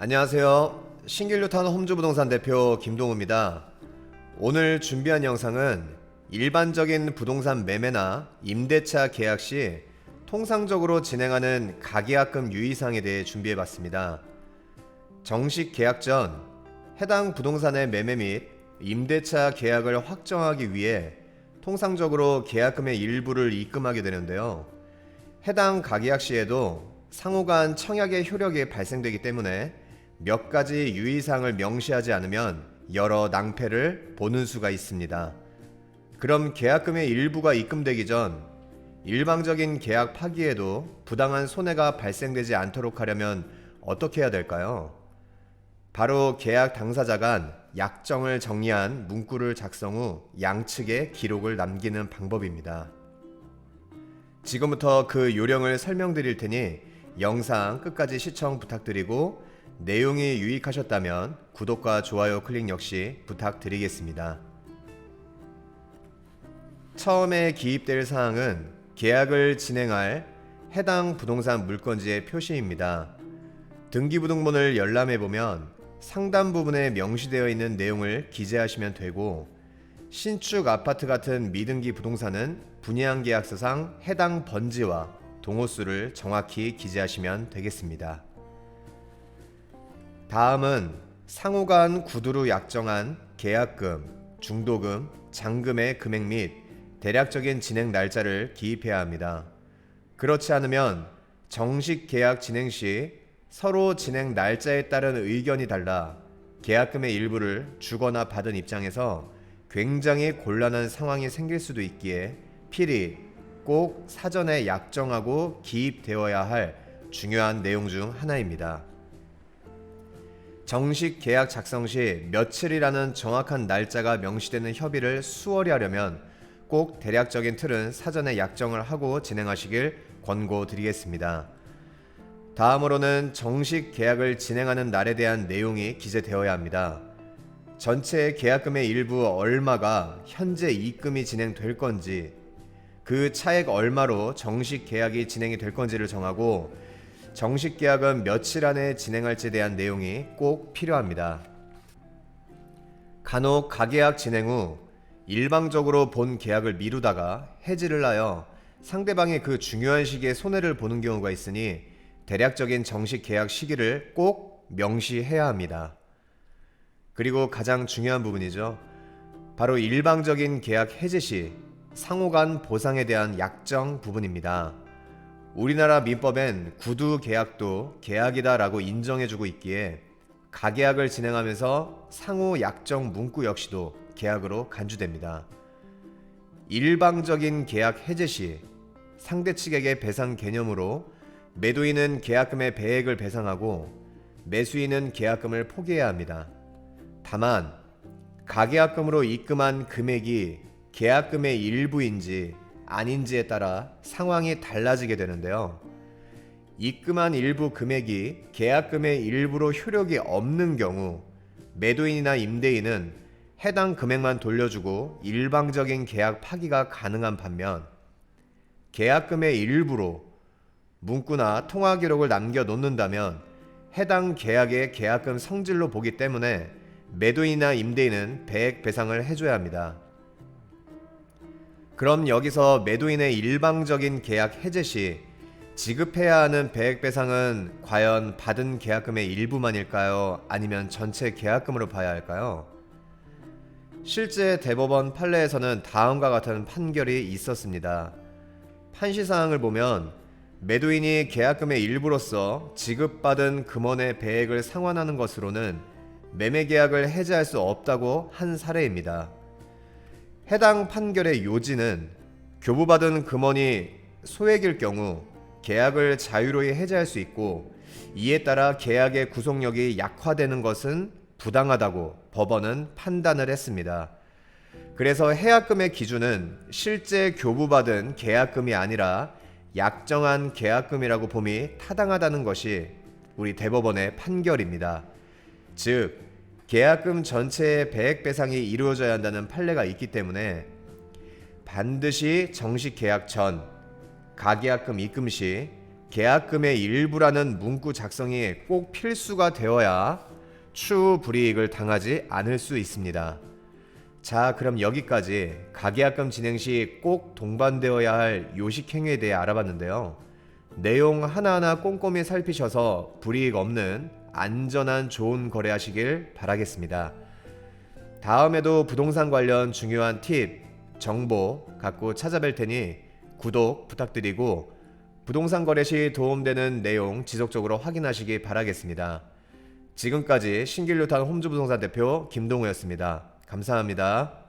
안녕하세요. 신길뉴타운 홈즈부동산 대표 김동우입니다. 오늘 준비한 영상은 일반적인 부동산 매매나 임대차 계약 시 통상적으로 진행하는 가계약금 유의사항에 대해 준비해봤습니다. 정식 계약 전 해당 부동산의 매매 및 임대차 계약을 확정하기 위해 통상적으로 계약금의 일부를 입금하게 되는데요. 해당 가계약 시에도 상호간 청약의 효력이 발생되기 때문에 몇 가지 유의사항을 명시하지 않으면 여러 낭패를 보는 수가 있습니다. 그럼 계약금의 일부가 입금되기 전 일방적인 계약 파기에도 부당한 손해가 발생되지 않도록 하려면 어떻게 해야 될까요? 바로 계약 당사자 간 약정을 정리한 문구를 작성 후 양측에 기록을 남기는 방법입니다. 지금부터 그 요령을 설명드릴 테니 영상 끝까지 시청 부탁드리고 내용이 유익하셨다면 구독과 좋아요 클릭 역시 부탁드리겠습니다. 처음에 기입될 사항은 계약을 진행할 해당 부동산 물건지의 표시입니다. 등기부등본을 열람해보면 상단 부분에 명시되어 있는 내용을 기재하시면 되고, 신축 아파트 같은 미등기 부동산은 분양계약서상 해당 번지와 동호수를 정확히 기재하시면 되겠습니다. 다음은 상호간 구두로 약정한 계약금, 중도금, 잔금의 금액 및 대략적인 진행 날짜를 기입해야 합니다. 그렇지 않으면 정식 계약 진행 시 서로 진행 날짜에 따른 의견이 달라 계약금의 일부를 주거나 받은 입장에서 굉장히 곤란한 상황이 생길 수도 있기에 필히 꼭 사전에 약정하고 기입되어야 할 중요한 내용 중 하나입니다. 정식 계약 작성 시 며칠이라는 정확한 날짜가 명시되는 협의를 수월히 하려면 꼭 대략적인 틀은 사전에 약정을 하고 진행하시길 권고드리겠습니다. 다음으로는 정식 계약을 진행하는 날에 대한 내용이 기재되어야 합니다. 전체 계약금의 일부 얼마가 현재 입금이 진행될 건지, 그 차액 얼마로 정식 계약이 진행이 될 건지를 정하고, 정식 계약은 며칠 안에 진행할지에 대한 내용이 꼭 필요합니다. 간혹 가계약 진행 후 일방적으로 본 계약을 미루다가 해지를 하여 상대방이 그 중요한 시기에 손해를 보는 경우가 있으니 대략적인 정식 계약 시기를 꼭 명시해야 합니다. 그리고 가장 중요한 부분이죠. 바로 일방적인 계약 해지 시 상호간 보상에 대한 약정 부분입니다. 우리나라 민법엔 구두 계약도 계약이다 라고 인정해주고 있기에 가계약을 진행하면서 상호 약정 문구 역시도 계약으로 간주됩니다. 일방적인 계약 해지 시 상대 측에게 배상 개념으로 매도인은 계약금의 배액을 배상하고 매수인은 계약금을 포기해야 합니다. 다만 가계약금으로 입금한 금액이 계약금의 일부인지 아닌지에 따라 상황이 달라지게 되는데요. 입금한 일부 금액이 계약금의 일부로 효력이 없는 경우 매도인이나 임대인은 해당 금액만 돌려주고 일방적인 계약 파기가 가능한 반면, 계약금의 일부로 문구나 통화 기록을 남겨놓는다면 해당 계약의 계약금 성질로 보기 때문에 매도인이나 임대인은 배액 배상을 해줘야 합니다. 그럼 여기서 매도인의 일방적인 계약 해제 시 지급해야 하는 배액 배상은 과연 받은 계약금의 일부만일까요? 아니면 전체 계약금으로 봐야 할까요? 실제 대법원 판례에서는 다음과 같은 판결이 있었습니다. 판시사항을 보면 매도인이 계약금의 일부로서 지급받은 금원의 배액을 상환하는 것으로는 매매계약을 해지할 수 없다고 한 사례입니다. 해당 판결의 요지는 교부받은 금원이 소액일 경우 계약을 자유로이 해지할 수 있고, 이에 따라 계약의 구속력이 약화되는 것은 부당하다고 법원은 판단을 했습니다. 그래서 해약금의 기준은 실제 교부받은 계약금이 아니라 약정한 계약금이라고 봄이 타당하다는 것이 우리 대법원의 판결입니다. 즉, 계약금 전체의 배액 배상이 이루어져야 한다는 판례가 있기 때문에 반드시 정식 계약 전 가계약금 입금 시 계약금의 일부라는 문구 작성이 꼭 필수가 되어야 추후 불이익을 당하지 않을 수 있습니다. 자, 그럼 여기까지 가계약금 진행 시 꼭 동반되어야 할 요식 행위에 대해 알아봤는데요. 내용 하나하나 꼼꼼히 살피셔서 불이익 없는 안전한 좋은 거래하시길 바라겠습니다. 다음에도 부동산 관련 중요한 팁, 정보 갖고 찾아뵐 테니 구독 부탁드리고 부동산 거래 시 도움되는 내용 지속적으로 확인하시기 바라겠습니다. 지금까지 신길루탄 홈즈부동산 대표 김동우였습니다. 감사합니다.